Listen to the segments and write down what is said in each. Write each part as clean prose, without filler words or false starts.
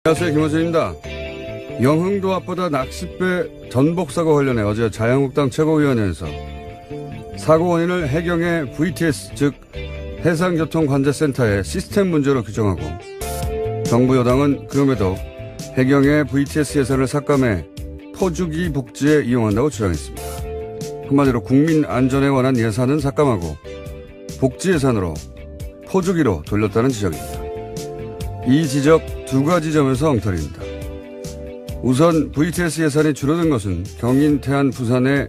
안녕하세요, 김호준입니다. 영흥도 앞바다 낚싯배 전복사고 관련해 어제 자유한국당 최고위원회에서 사고 원인을 해경의 VTS 즉 해상교통관제센터의 시스템 문제로 규정하고 정부 여당은 그럼에도 해경의 VTS 예산을 삭감해 포주기 복지에 이용한다고 주장했습니다. 한마디로 국민 안전에 관한 예산은 삭감하고 복지 예산으로 포주기로 돌렸다는 지적입니다. 이 지적 두 가지 점에서 엉터리입니다. 우선 VTS 예산이 줄어든 것은 경인, 태안, 부산의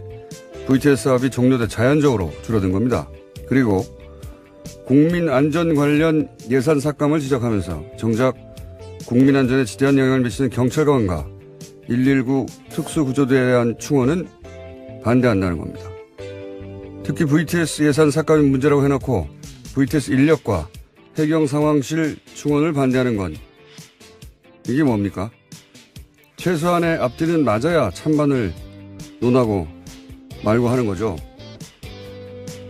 VTS 사업이 종료돼 자연적으로 줄어든 겁니다. 그리고 국민 안전 관련 예산 삭감을 지적하면서 정작 국민 안전에 지대한 영향을 미치는 경찰관과 119 특수구조대에 대한 충원은 반대한다는 겁니다. 특히 VTS 예산 삭감이 문제라고 해놓고 VTS 인력과 해경 상황실 충원을 반대하는 건 이게 뭡니까? 최소한의 앞뒤는 맞아야 찬반을 논하고 말고 하는 거죠.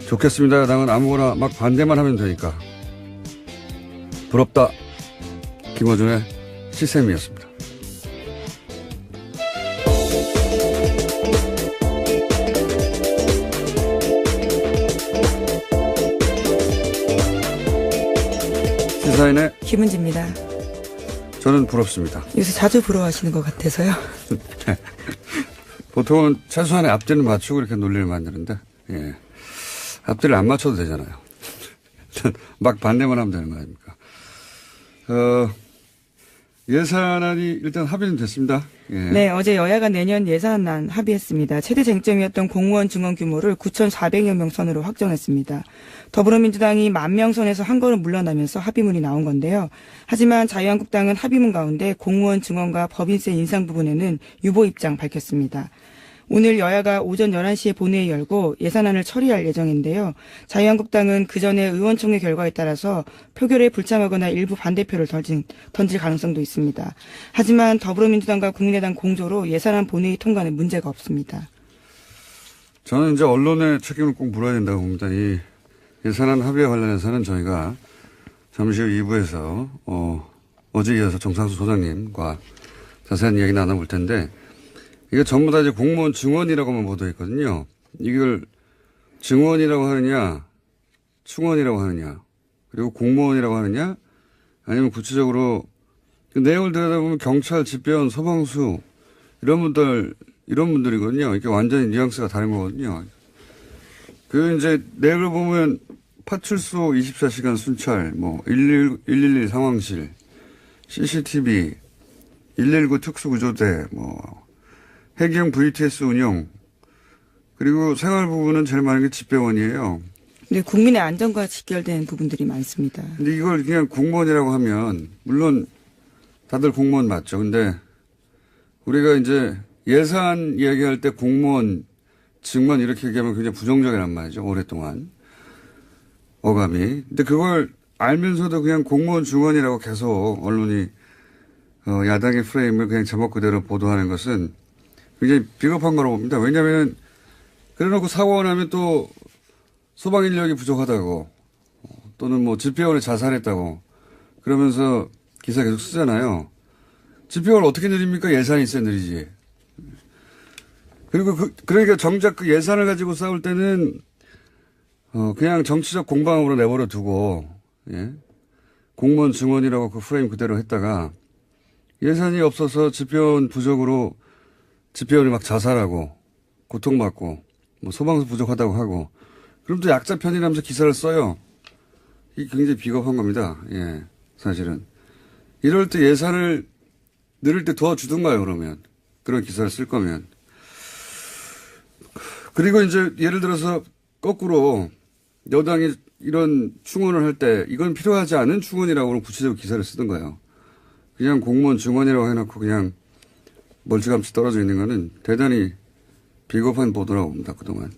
좋겠습니다. 야당은 아무거나 막 반대만 하면 되니까. 부럽다. 김어준의 시샘이었습니다. 시사인의 김은지입니다. 저는 부럽습니다. 요새 자주 부러워하시는 것 같아서요. 네. 보통은 최소한의 앞뒤를 맞추고 이렇게 논리를 만드는데, 예. 앞뒤를 안 맞춰도 되잖아요. 막 반대만 하면 되는 거 아닙니까? 예산안이 일단 합의는 됐습니다. 예. 네, 어제 여야가 내년 예산안 합의했습니다. 최대 쟁점이었던 공무원 증원 규모를 9,400여 명 선으로 확정했습니다. 더불어민주당이 10,000명 선에서 한 걸음 물러나면서 합의문이 나온 건데요. 하지만 자유한국당은 합의문 가운데 공무원 증원과 법인세 인상 부분에는 유보 입장 밝혔습니다. 오늘 여야가 오전 11시에 본회의 열고 예산안을 처리할 예정인데요. 자유한국당은 그전에 의원총회 결과에 따라서 표결에 불참하거나 일부 반대표를 던질 가능성도 있습니다. 하지만 더불어민주당과 국민의당 공조로 예산안 본회의 통과는 문제가 없습니다. 저는 이제 언론의 책임을 꼭 물어야 된다고 봅니다. 이 예산안 합의에 관련해서는 저희가 잠시 후 2부에서 어제 이어서 정상수 소장님과 자세한 이야기 나눠볼 텐데 이게 전부 다 이제 공무원 증원이라고만 보도했거든요. 이걸 증원이라고 하느냐, 충원이라고 하느냐, 그리고 공무원이라고 하느냐, 아니면 구체적으로 그 내용을 들여다보면 경찰, 집배원, 소방수 이런 분들이거든요. 이게 완전히 뉘앙스가 다른 거거든요. 그 이제 내용을 보면 파출소 24시간 순찰, 111 상황실, CCTV, 119 특수구조대, 해경 VTS 운영, 그리고 생활 부분은 제일 많은 게 집배원이에요. 네, 국민의 안전과 직결된 부분들이 많습니다. 근데 이걸 그냥 공무원이라고 하면, 물론 다들 공무원 맞죠. 근데 우리가 이제 예산 이야기할 때 공무원, 증원 이렇게 얘기하면 굉장히 부정적이란 말이죠. 오랫동안. 어감이. 근데 그걸 알면서도 그냥 공무원 증원이라고 계속 언론이, 야당의 프레임을 그냥 제목 그대로 보도하는 것은 굉장히 비겁한 거라고 봅니다. 왜냐하면 그래놓고 사고가 나면 또 소방 인력이 부족하다고 또는 집배원이 자살했다고 그러면서 기사 계속 쓰잖아요. 집배원을 어떻게 늘립니까? 예산이 있어야 늘리지. 그리고 그러니까 정작 그 예산을 가지고 싸울 때는 그냥 정치적 공방으로 내버려 두고 예? 공무원 증원이라고 그 프레임 그대로 했다가 예산이 없어서 집배원 부족으로 집배원이 막 자살하고 고통받고 소방수 부족하다고 하고 그럼 또 약자 편이라면서 기사를 써요. 이게 굉장히 비겁한 겁니다. 예, 사실은. 이럴 때 예산을 늘릴 때 도와주든가요, 그러면. 그런 기사를 쓸 거면. 그리고 이제 예를 들어서 거꾸로 여당이 이런 충원을 할 때 이건 필요하지 않은 충원이라고 구체적으로 기사를 쓰던가요. 그냥 공무원 증원이라고 해놓고 그냥 멀찌감치 떨어져 있는 거는 대단히 비겁한 보도라고 봅니다, 그동안.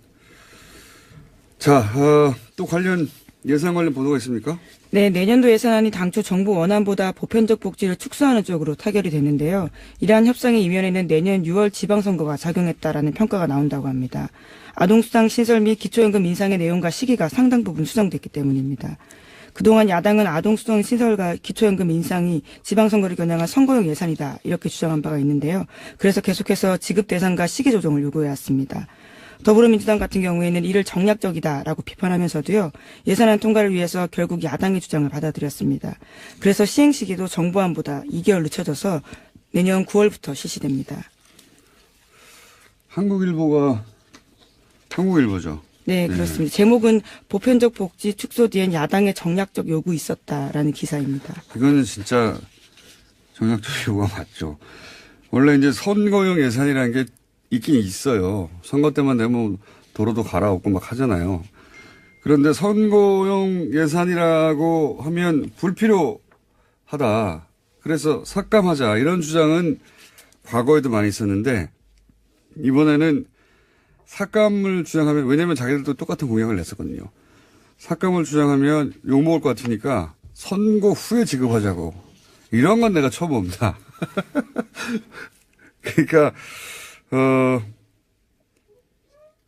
자, 또 예산 관련 보도가 있습니까? 네, 내년도 예산안이 당초 정부 원안보다 보편적 복지를 축소하는 쪽으로 타결이 됐는데요. 이러한 협상의 이면에는 내년 6월 지방선거가 작용했다라는 평가가 나온다고 합니다. 아동수당 신설 및 기초연금 인상의 내용과 시기가 상당 부분 수정됐기 때문입니다. 그동안 야당은 아동수당 신설과 기초연금 인상이 지방선거를 겨냥한 선거용 예산이다 이렇게 주장한 바가 있는데요. 그래서 계속해서 지급 대상과 시기 조정을 요구해왔습니다. 더불어민주당 같은 경우에는 이를 정략적이다라고 비판하면서도요. 예산안 통과를 위해서 결국 야당의 주장을 받아들였습니다. 그래서 시행 시기도 정부안보다 2개월 늦춰져서 내년 9월부터 실시됩니다. 한국일보죠. 네, 그렇습니다. 제목은 보편적 복지 축소 뒤엔 야당의 정략적 요구 있었다라는 기사입니다. 이거는 진짜 정략적 요구가 맞죠. 원래 이제 선거용 예산이라는 게 있긴 있어요. 선거 때만 되면 도로도 갈아엎고 막 하잖아요. 그런데 선거용 예산이라고 하면 불필요하다. 그래서 삭감하자. 이런 주장은 과거에도 많이 있었는데 이번에는 삭감을 주장하면, 왜냐면 자기들도 똑같은 공약을 냈었거든요. 삭감을 주장하면 욕먹을 것 같으니까 선거 후에 지급하자고. 이런 건 내가 처음 봅니다. 그러니까,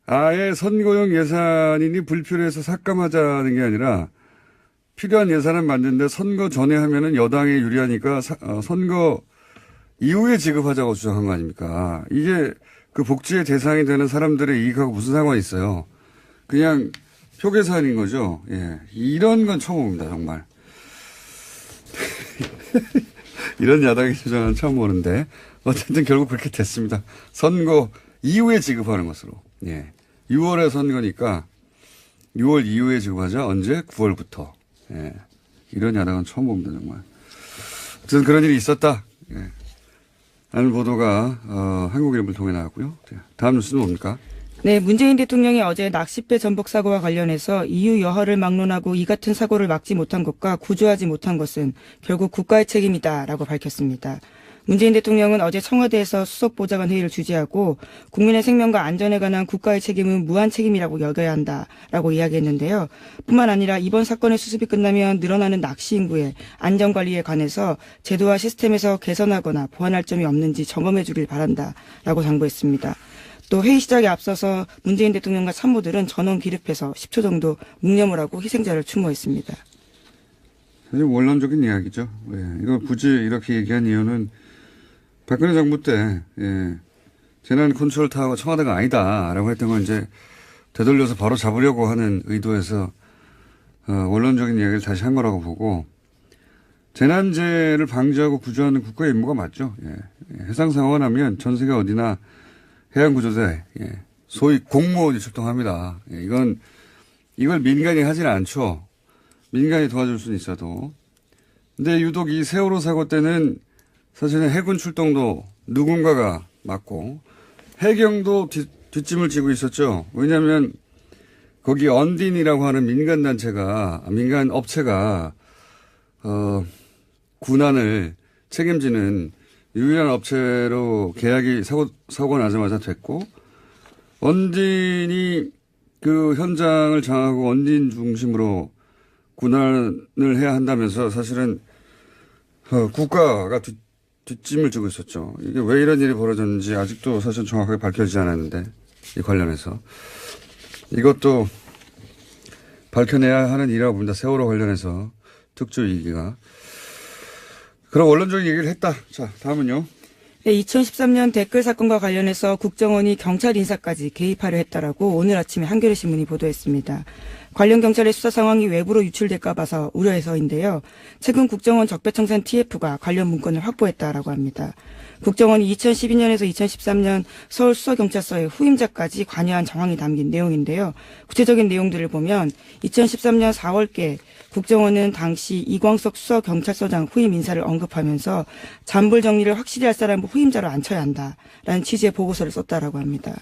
아예 선거용 예산이니 불필요해서 삭감하자는 게 아니라 필요한 예산을 만드는데 선거 전에 하면은 여당에 유리하니까 선거 이후에 지급하자고 주장한 거 아닙니까? 이게 그 복지의 대상이 되는 사람들의 이익하고 무슨 상관이 있어요? 그냥 표계산인 거죠. 예. 이런 건 처음 봅니다, 정말. 이런 야당의 주장은 처음 보는데, 어쨌든 결국 그렇게 됐습니다. 선거 이후에 지급하는 것으로. 예. 6월에 선거니까 6월 이후에 지급하자. 언제? 9월부터. 예. 이런 야당은 처음 봅니다, 정말. 어쨌든 그런 일이 있었다. 예. 라는 보도가 한국일보를 통해 나왔고요. 다음 뉴스는 뭡니까? 네, 문재인 대통령이 어제 낚싯배 전복 사고와 관련해서 EU 여하를 막론하고 이 같은 사고를 막지 못한 것과 구조하지 못한 것은 결국 국가의 책임이다라고 밝혔습니다. 문재인 대통령은 어제 청와대에서 수석보좌관 회의를 주재하고 국민의 생명과 안전에 관한 국가의 책임은 무한 책임이라고 여겨야 한다라고 이야기했는데요. 뿐만 아니라 이번 사건의 수습이 끝나면 늘어나는 낚시 인구의 안전관리에 관해서 제도와 시스템에서 개선하거나 보완할 점이 없는지 점검해 주길 바란다라고 당부했습니다. 또 회의 시작에 앞서서 문재인 대통령과 참모들은 전원 기립해서 10초 정도 묵념을 하고 희생자를 추모했습니다. 사실 원론적인 이야기죠. 예. 이걸 굳이 이렇게 얘기한 이유는 박근혜 정부 때, 예, 재난 컨트롤 타워가 청와대가 아니다라고 했던 건 이제 되돌려서 바로 잡으려고 하는 의도에서, 원론적인 이야기를 다시 한 거라고 보고, 재난재해를 방지하고 구조하는 국가의 임무가 맞죠. 예. 해상 상황이 나면 전 세계 어디나 해양구조대, 예, 소위 공무원이 출동합니다. 예, 이걸 민간이 하지는 않죠. 민간이 도와줄 수는 있어도. 근데 유독 이 세월호 사고 때는 사실은 해군 출동도 누군가가 맡고 해경도 뒷짐을 지고 있었죠. 왜냐하면 거기 언딘이라고 하는 민간 업체가 군안을 책임지는 유일한 업체로 계약이 사고 나자마자 됐고, 언딘이 그 현장을 장악하고 언딘 중심으로 군안을 해야 한다면서 사실은 국가가 뒷짐을 지고 있었죠. 이게 왜 이런 일이 벌어졌는지 아직도 사실 정확하게 밝혀지지 않았는데, 이 관련해서 이것도 밝혀내야 하는 일이라고 봅니다. 세월호 관련해서 특조 이기가. 그런 원론적인 얘기를 했다. 자, 다음은요. 네, 2013년 댓글 사건과 관련해서 국정원이 경찰 인사까지 개입하려 했다라고 오늘 아침에 한겨레 신문이 보도했습니다. 관련 경찰의 수사 상황이 외부로 유출될까 봐서 우려해서인데요. 최근 국정원 적폐청산 TF가 관련 문건을 확보했다라고 합니다. 국정원이 2012년에서 2013년 서울수서경찰서의 후임자까지 관여한 정황이 담긴 내용인데요. 구체적인 내용들을 보면 2013년 4월께 국정원은 당시 이광석 수서경찰서장 후임 인사를 언급하면서 잔불 정리를 확실히 할 사람을 후임자로 앉혀야 한다라는 취지의 보고서를 썼다라고 합니다.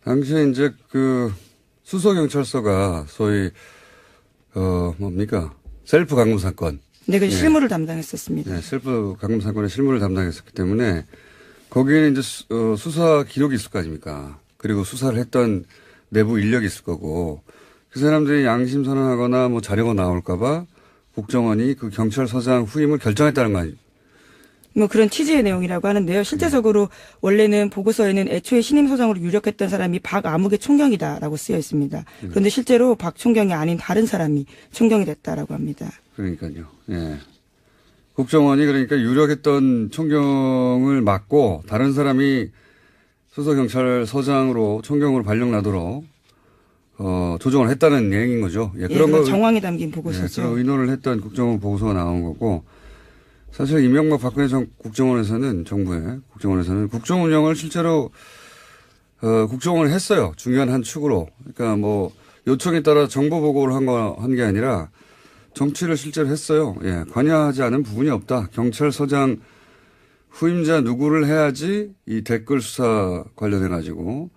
당시에 이제 수서경찰서가 소위 셀프 감금 사건. 네, 그 실무를 담당했었습니다. 네, 셀프 감금 사건의 실무를 담당했었기 때문에 거기에는 이제 수사 기록이 있을 거 아닙니까? 그리고 수사를 했던 내부 인력이 있을 거고, 그 사람들이 양심 선언하거나 뭐 자료가 나올까봐 국정원이 그 경찰서장 후임을 결정했다는 거 아니에요? 뭐 그런 취지의 내용이라고 하는데요. 실제적으로 원래는 보고서에는 애초에 신임 소장으로 유력했던 사람이 박아무개 총경이다라고 쓰여 있습니다. 그런데 실제로 박 총경이 아닌 다른 사람이 총경이 됐다라고 합니다. 그러니까요. 예. 국정원이 그러니까 유력했던 총경을 맡고 다른 사람이 수서경찰서장으로 총경으로 발령나도록 조정을 했다는 얘기인 거죠. 예, 그런 거 정황이 담긴 보고서죠. 그런 의논을 했던 국정원 보고서가 나온 거고 사실 이명박 박근혜 국정원에서는 정부의 국정원에서는 국정 운영을 실제로 국정원을 했어요. 중요한 한 축으로. 그러니까 뭐 요청에 따라 정보 보고를 한 게 아니라 정치를 실제로 했어요. 예, 관여하지 않은 부분이 없다. 경찰서장 후임자 누구를 해야지 이 댓글 수사 관련해 가지고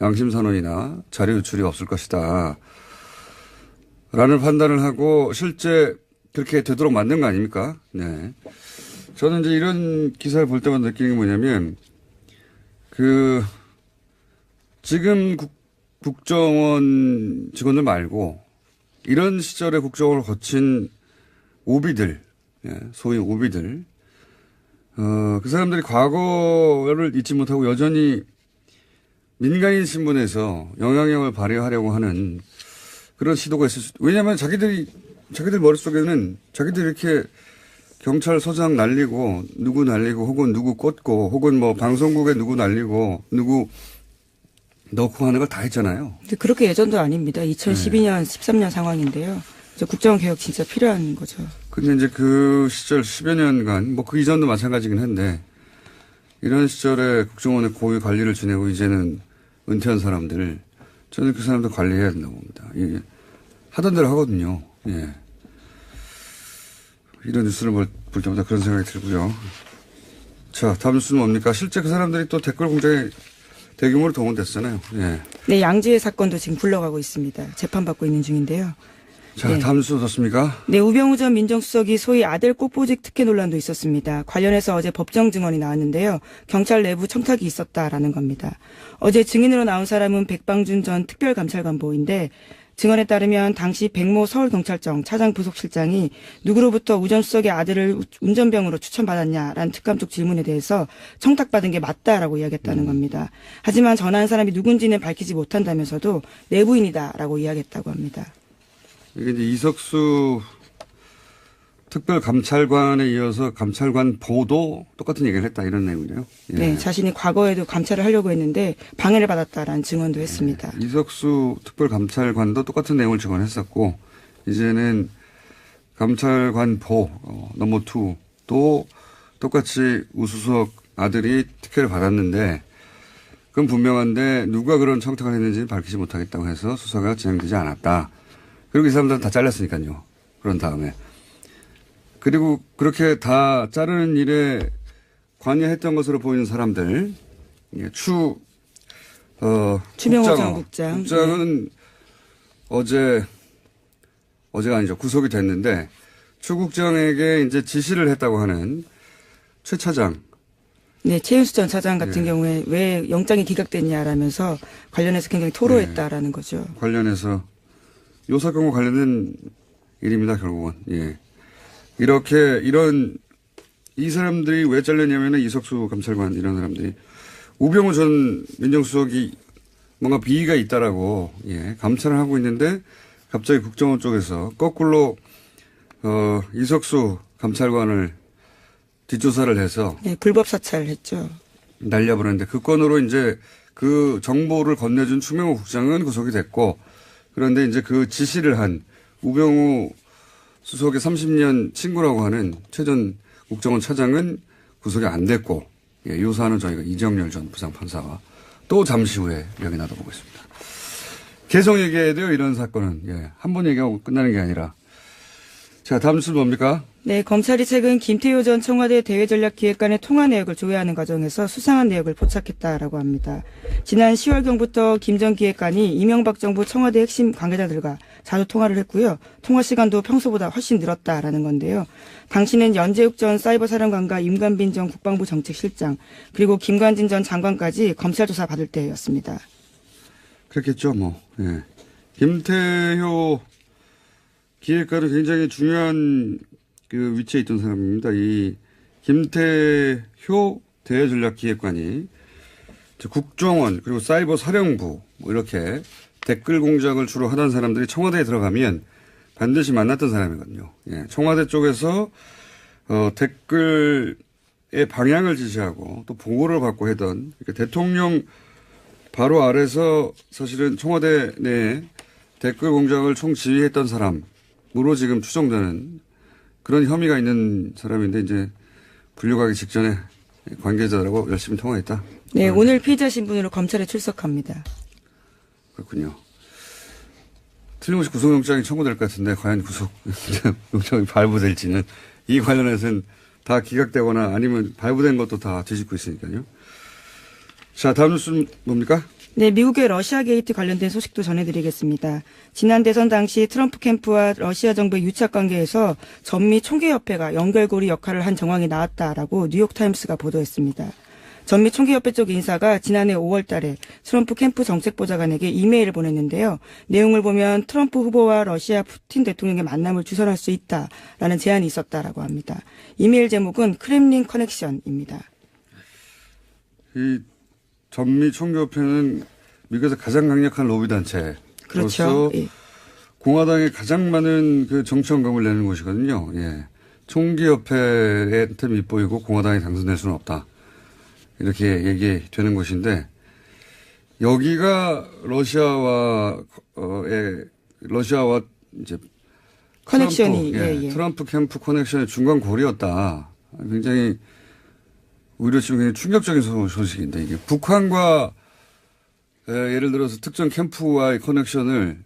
양심 선언이나 자료 유출이 없을 것이다. 라는 판단을 하고 실제 그렇게 되도록 만든 거 아닙니까? 네. 저는 이제 이런 기사를 볼 때마다 느끼는 게 뭐냐면 지금 국정원 직원들 말고 이런 시절에 국정원을 거친 오비들, 예, 소위 오비들, 그 사람들이 과거를 잊지 못하고 여전히 민간인 신분에서 영향력을 발휘하려고 하는 그런 시도가 있을 수, 왜냐하면 자기들 머릿속에는 자기들 이렇게 경찰서장 날리고 누구 날리고 혹은 누구 꽂고 혹은 뭐 방송국에 누구 날리고 누구 넣고 하는 걸 다 했잖아요. 근데 그렇게 예전도 아닙니다. 2012년, 13년 상황인데요. 국정원 개혁 진짜 필요한 거죠. 근데 이제 그 시절 10여 년간 뭐 그 이전도 마찬가지긴 한데 이런 시절에 국정원의 고위 관리를 지내고 이제는 은퇴한 사람들 저는 그 사람들 관리해야 된다고 봅니다. 예. 하던 대로 하거든요. 예. 이런 뉴스를 볼 때마다 그런 생각이 들고요. 자, 다음 뉴스는 뭡니까? 실제 그 사람들이 또 댓글 공작에 대규모로 동원됐잖아요. 예. 네, 양지의 사건도 지금 굴러가고 있습니다. 재판받고 있는 중인데요. 자, 네. 다음 뉴스 어떻습니까? 네, 우병우 전 민정수석이 소위 아들 꽃보직 특혜 논란도 있었습니다. 관련해서 어제 법정 증언이 나왔는데요. 경찰 내부 청탁이 있었다라는 겁니다. 어제 증인으로 나온 사람은 백방준 전 특별감찰관보인데 증언에 따르면 당시 백모 서울경찰청 차장 부속실장이 누구로부터 우 전 수석의 아들을 운전병으로 추천받았냐라는 특감 쪽 질문에 대해서 청탁받은 게 맞다라고 이야기했다는 겁니다. 하지만 전화한 사람이 누군지는 밝히지 못한다면서도 내부인이다라고 이야기했다고 합니다. 이게 이제 이석수 특별감찰관에 이어서 감찰관 보도 똑같은 얘기를 했다 이런 내용이에요. 예. 네, 자신이 과거에도 감찰을 하려고 했는데 방해를 받았다라는 증언도 했습니다. 예. 이석수 특별감찰관도 똑같은 내용을 증언했었고 이제는 감찰관 보 넘버 2도 똑같이 우수석 아들이 특혜를 받았는데 그건 분명한데 누가 그런 청탁을 했는지 밝히지 못하겠다고 해서 수사가 진행되지 않았다. 그리고 이 사람들은 다 잘렸으니까요. 그런 다음에. 그리고 그렇게 다 자르는 일에 관여했던 것으로 보이는 사람들, 예, 추명호 전 국장. 국장은 어제가 아니죠. 구속이 됐는데, 추 국장에게 이제 지시를 했다고 하는 최 차장. 네, 최윤수 전 차장 같은 예. 경우에 왜 영장이 기각됐냐라면서 관련해서 굉장히 토로했다라는 거죠. 관련해서 요 사건과 관련된 일입니다, 결국은. 예. 이렇게, 이 사람들이 왜 잘렸냐면은 이석수 감찰관 이런 사람들이 우병우 전 민정수석이 뭔가 비위가 있다라고, 예, 감찰을 하고 있는데 갑자기 국정원 쪽에서 거꾸로, 이석수 감찰관을 뒷조사를 해서. 네, 불법 사찰했죠. 날려버렸는데 그 건으로 이제 그 정보를 건네준 추명호 국장은 구속이 됐고 그런데 이제 그 지시를 한 우병우 수석의 30년 친구라고 하는 최 전 국정원 차장은 구속이 안 됐고, 예, 이 사안은 저희가 이정열 전 부장판사와 또 잠시 후에 이야기 나눠보겠습니다. 계속 얘기해야 돼요, 이런 사건은. 예, 한 번 얘기하고 끝나는 게 아니라. 자, 다음 뉴스는 뭡니까? 네, 검찰이 최근 김태효 전 청와대 대외전략기획관의 통화 내역을 조회하는 과정에서 수상한 내역을 포착했다라고 합니다. 지난 10월경부터 김 전 기획관이 이명박 정부 청와대 핵심 관계자들과 자주 통화를 했고요. 통화 시간도 평소보다 훨씬 늘었다라는 건데요. 당시는 연재욱 전 사이버사령관과 임관빈 전 국방부 정책실장 그리고 김관진 전 장관까지 검찰 조사 받을 때였습니다. 그렇겠죠, 뭐. 예. 김태효 기획관은 굉장히 중요한 그 위치에 있던 사람입니다. 이 김태효 대외전략기획관이 국정원 그리고 사이버 사령부 뭐 이렇게 댓글 공작을 주로 하던 사람들이 청와대에 들어가면 반드시 만났던 사람이거든요. 예, 청와대 쪽에서 댓글의 방향을 지시하고 또 보고를 받고 하던 그러니까 대통령 바로 아래서 사실은 청와대 내에 댓글 공작을 총지휘했던 사람으로 지금 추정되는 그런 혐의가 있는 사람인데 이제 불려가기 직전에 관계자들하고 열심히 통화했다. 네, 오늘 피의자 신분으로 검찰에 출석합니다. 그렇군요. 틀림없이 구속영장이 청구될 것 같은데 과연 구속영장이 발부될지는 이 관련해서는 다 기각되거나 아니면 발부된 것도 다 뒤집고 있으니까요. 자, 다음 뉴스는 뭡니까? 네, 미국의 러시아 게이트 관련된 소식도 전해드리겠습니다. 지난 대선 당시 트럼프 캠프와 러시아 정부의 유착 관계에서 전미 총계협회가 연결고리 역할을 한 정황이 나왔다라고 뉴욕타임스가 보도했습니다. 전미 총계협회 쪽 인사가 지난해 5월 달에 트럼프 캠프 정책보좌관에게 이메일을 보냈는데요. 내용을 보면 트럼프 후보와 러시아 푸틴 대통령의 만남을 주선할 수 있다라는 제안이 있었다라고 합니다. 이메일 제목은 크렘린 커넥션입니다. 이 전미 총계협회는 미국에서 가장 강력한 로비단체. 그렇죠. 예. 공화당에 가장 많은 그 정치원금을 내는 곳이거든요. 예. 총기협회한테 밑보이고 공화당이 당선될 수는 없다. 이렇게 얘기되는 곳인데 여기가 러시아와 이제 커넥션이 트럼프 캠프 커넥션의 중간 고리였다. 굉장히 오히려 지금 굉장히 충격적인 소식인데 이게 북한과 예를 들어서 특정 캠프와의 커넥션을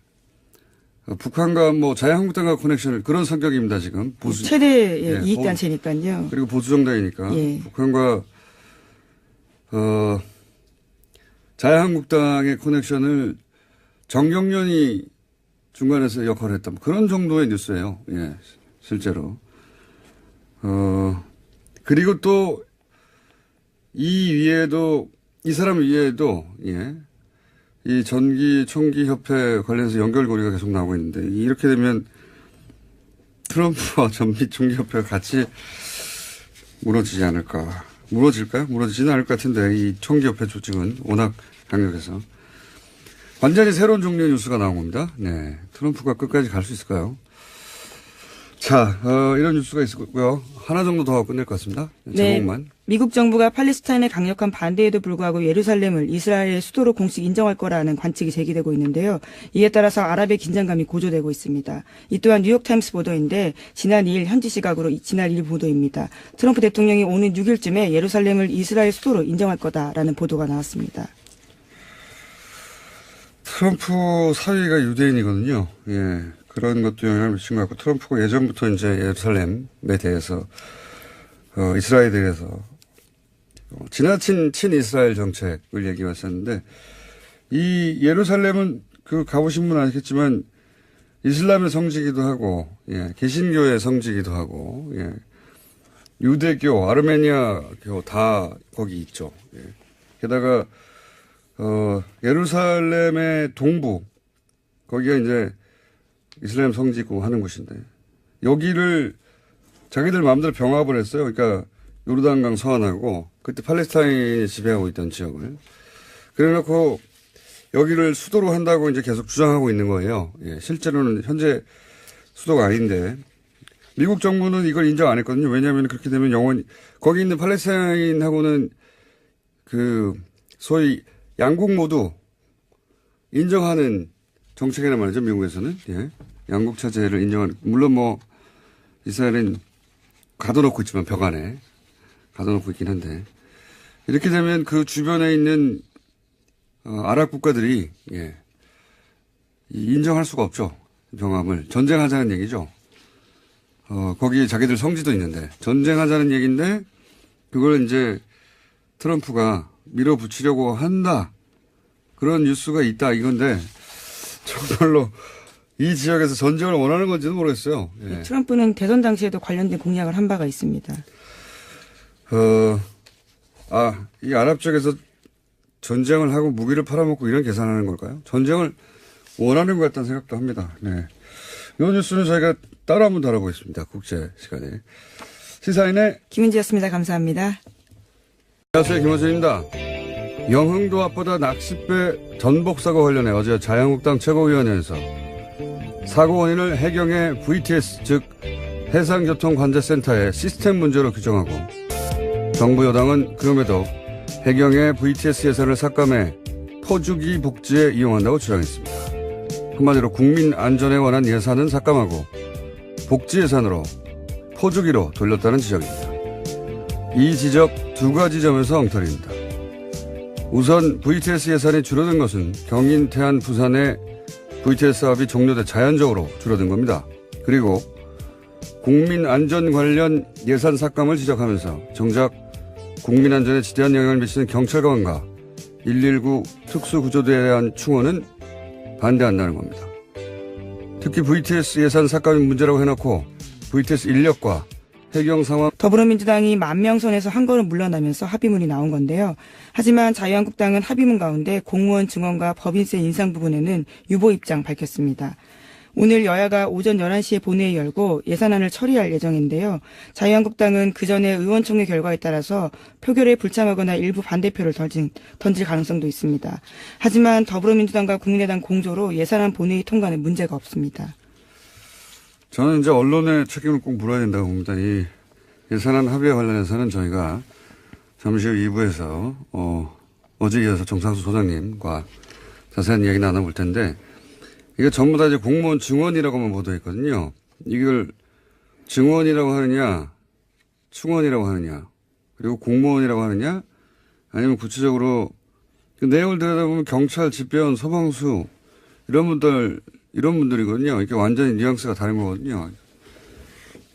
북한과 뭐 자유한국당과 커넥션을 그런 성격입니다 지금 보수 최대 이익단체니까요. 그리고 보수정당이니까 북한과 자유한국당의 커넥션을 정경련이 중간에서 역할을 했다. 그런 정도의 뉴스예요. 예, 실제로. 그리고 또 이 사람 위에도 이 전기 총기 협회 관련해서 연결고리가 계속 나오고 있는데 이렇게 되면 트럼프와 전기 총기 협회가 같이 무너지지 않을까. 무너질까요? 무너지지는 않을 것 같은데 이 총기협회 조직은 워낙 강력해서 완전히 새로운 종류의 뉴스가 나온 겁니다. 네, 트럼프가 끝까지 갈 수 있을까요? 자, 이런 뉴스가 있었고요. 하나 정도 더 하고 끝낼 것 같습니다. 제목만. 네, 미국 정부가 팔레스타인의 강력한 반대에도 불구하고 예루살렘을 이스라엘의 수도로 공식 인정할 거라는 관측이 제기되고 있는데요. 이에 따라서 아랍의 긴장감이 고조되고 있습니다. 이 또한 뉴욕타임스 보도인데 지난 2일 현지 시각으로 지난 2일 보도입니다. 트럼프 대통령이 오는 6일쯤에 예루살렘을 이스라엘 수도로 인정할 거다라는 보도가 나왔습니다. 트럼프 사위가 유대인이거든요. 예. 그런 것도 영향을 미친 것 같고 트럼프가 예전부터 이제 예루살렘에 대해서 이스라엘에 대해서 지나친 친이스라엘 정책을 얘기했었는데 이 예루살렘은 그 가보신 분은 아시겠지만 이슬람의 성지이기도 하고 개신교의 성지이기도 하고 유대교, 아르메니아교 다 거기 있죠. 게다가 예루살렘의 동부 거기가 이제 이슬람 성지고 하는 곳인데 여기를 자기들 마음대로 병합을 했어요. 그러니까 요르단강 서안하고 그때 팔레스타인이 지배하고 있던 지역을 그래놓고 여기를 수도로 한다고 이제 계속 주장하고 있는 거예요. 실제로는 현재 수도가 아닌데 미국 정부는 이걸 인정 안 했거든요. 왜냐하면 그렇게 되면 영원히 거기 있는 팔레스타인하고는 그 소위 양국 모두 인정하는 정책이란 말이죠. 미국에서는. 양국 체제를 인정하는. 물론 뭐 이스라엘은 가둬놓고 있지만 벽 안에. 가둬놓고 있긴 한데. 이렇게 되면 그 주변에 있는 아랍 국가들이 인정할 수가 없죠. 병합을. 전쟁하자는 얘기죠. 거기에 자기들 성지도 있는데. 전쟁하자는 얘기인데 그걸 이제 트럼프가 밀어붙이려고 한다. 그런 뉴스가 있다 이건데 정말로 이 지역에서 전쟁을 원하는 건지는 모르겠어요. 트럼프는 대선 당시에도 관련된 공약을 한 바가 있습니다. 이 아랍 쪽에서 전쟁을 하고 무기를 팔아먹고 이런 계산하는 걸까요? 전쟁을 원하는 것 같다는 생각도 합니다. 네. 이 뉴스는 저희가 따로 한번 다뤄보겠습니다. 국제 시간에. 시사인의 김은지였습니다. 감사합니다. 안녕하세요. 김원준입니다. 영흥도 앞바다 낚싯배 전복사고 관련해 어제 자유한국당 최고위원회에서 사고 원인을 해경의 VTS 즉 해상교통관제센터의 시스템 문제로 규정하고 정부 여당은 그럼에도 해경의 VTS 예산을 삭감해 포주기 복지에 이용한다고 주장했습니다. 한마디로 국민 안전에 관한 예산은 삭감하고 복지 예산으로 포주기로 돌렸다는 지적입니다. 이 지적 두 가지 점에서 엉터리입니다. 우선 VTS 예산이 줄어든 것은 경인, 태안, 부산의 VTS 사업이 종료돼 자연적으로 줄어든 겁니다. 그리고 국민 안전 관련 예산 삭감을 지적하면서 정작 국민 안전에 지대한 영향을 미치는 경찰관과 119 특수구조대에 대한 충원은 반대한다는 겁니다. 특히 VTS 예산 삭감이 문제라고 해놓고 VTS 인력과 해경 상황 더불어민주당이 만명선에서 한 걸음 물러나면서 합의문이 나온 건데요. 하지만 자유한국당은 합의문 가운데 공무원 증원과 법인세 인상 부분에는 유보 입장 밝혔습니다. 오늘 여야가 오전 11시에 본회의 열고 예산안을 처리할 예정인데요. 자유한국당은 그 전에 의원총회 결과에 따라서 표결에 불참하거나 일부 반대표를 던질 가능성도 있습니다. 하지만 더불어민주당과 국민의당 공조로 예산안 본회의 통과는 문제가 없습니다. 저는 이제 언론의 책임을 꼭 물어야 된다고 봅니다. 이 예산안 합의에 관련해서는 저희가 잠시 후 2부에서 어제 이어서 정상수 소장님과 자세한 이야기 나눠볼 텐데 이게 전부 다 이제 공무원 증원이라고만 보도했거든요. 이걸 증원이라고 하느냐, 충원이라고 하느냐, 그리고 공무원이라고 하느냐, 아니면 구체적으로 그 내용을 들여다보면 경찰, 집배원, 소방수 이런 분들이거든요. 이게 완전히 뉘앙스가 다른 거거든요.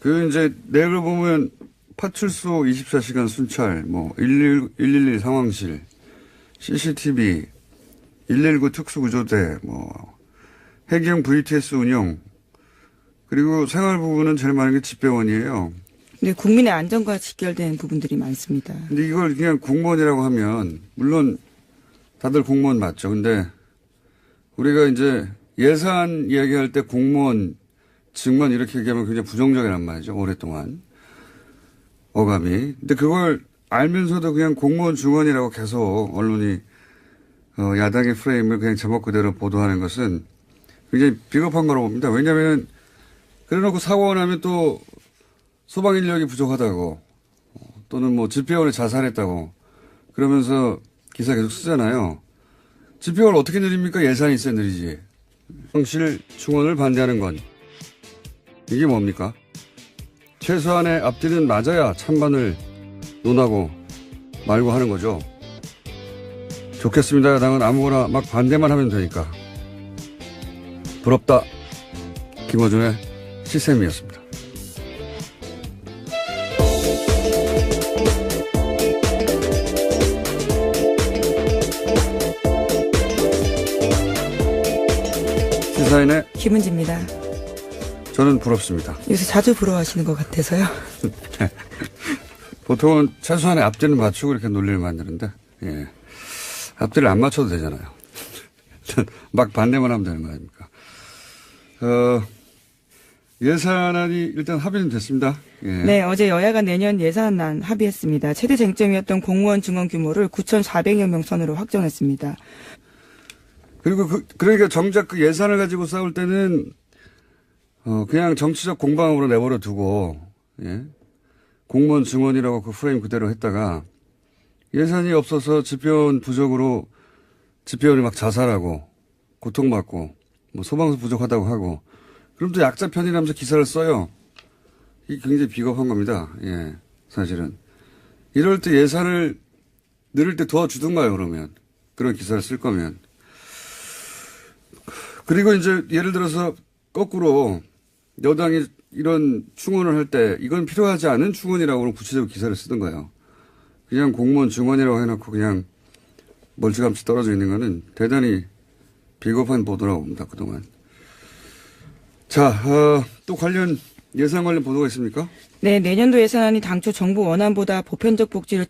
그 이제 내용을 보면 파출소 24시간 순찰, 112 상황실, CCTV, 119 특수구조대, 해경 VTS 운영, 그리고 생활 부분은 제일 많은 게 집배원이에요. 네, 국민의 안전과 직결된 부분들이 많습니다. 근데 이걸 그냥 공무원이라고 하면, 물론 다들 공무원 맞죠. 근데 우리가 이제 예산 이야기할 때 공무원, 증원 이렇게 얘기하면 굉장히 부정적이란 말이죠. 오랫동안. 어감이. 근데 그걸 알면서도 그냥 공무원 증원이라고 계속 언론이, 야당의 프레임을 그냥 제목 그대로 보도하는 것은 굉장히 비겁한 거라고 봅니다. 왜냐하면 그래 놓고 사고가 나면 또 소방 인력이 부족하다고 또는 집배원이 자살했다고 그러면서 기사 계속 쓰잖아요. 집배원을 어떻게 늘립니까? 예산이 있어야 늘리지. 상실 충원을 반대하는 건 이게 뭡니까? 최소한의 앞뒤는 맞아야 찬반을 논하고 말고 하는 거죠. 좋겠습니다. 야당은 아무거나 막 반대만 하면 되니까. 부럽다. 김어준의 시샘이었습니다. 시사인의 김은지입니다. 저는 부럽습니다. 요새 자주 부러워하시는 것 같아서요. 보통은 최소한의 앞뒤는 맞추고 이렇게 논리를 만드는데, 예. 앞뒤를 안 맞춰도 되잖아요. 막 반대만 하면 되는 거 아닙니까? 예산안이 일단 합의는 됐습니다. 예. 네, 어제 여야가 내년 예산안 합의했습니다. 최대 쟁점이었던 공무원 증원 규모를 9,400여 명 선으로 확정했습니다. 그리고 그러니까 정작 그 예산을 가지고 싸울 때는 그냥 정치적 공방으로 내버려 두고, 예. 공무원 증원이라고 그 프레임 그대로 했다가 예산이 없어서 집배원 부족으로 집배원이 막 자살하고 고통받고 소방수 부족하다고 하고 그럼 또 약자 편이라면서 기사를 써요. 이게 굉장히 비겁한 겁니다. 예, 사실은. 이럴 때 예산을 늘릴 때 도와주든가요, 그러면. 그런 기사를 쓸 거면. 그리고 이제 예를 들어서 거꾸로 여당이 이런 충원을 할 때 이건 필요하지 않은 충원이라고 구체적으로 기사를 쓰던가요. 그냥 공무원 증원이라고 해놓고 그냥 멀찌감치 떨어져 있는 거는 대단히 비겁한 보도라고 봅니다, 그동안. 자, 또 예산 관련 보도가 있습니까? 네, 내년도 예산안이 당초 정부 원안보다 보편적 복지를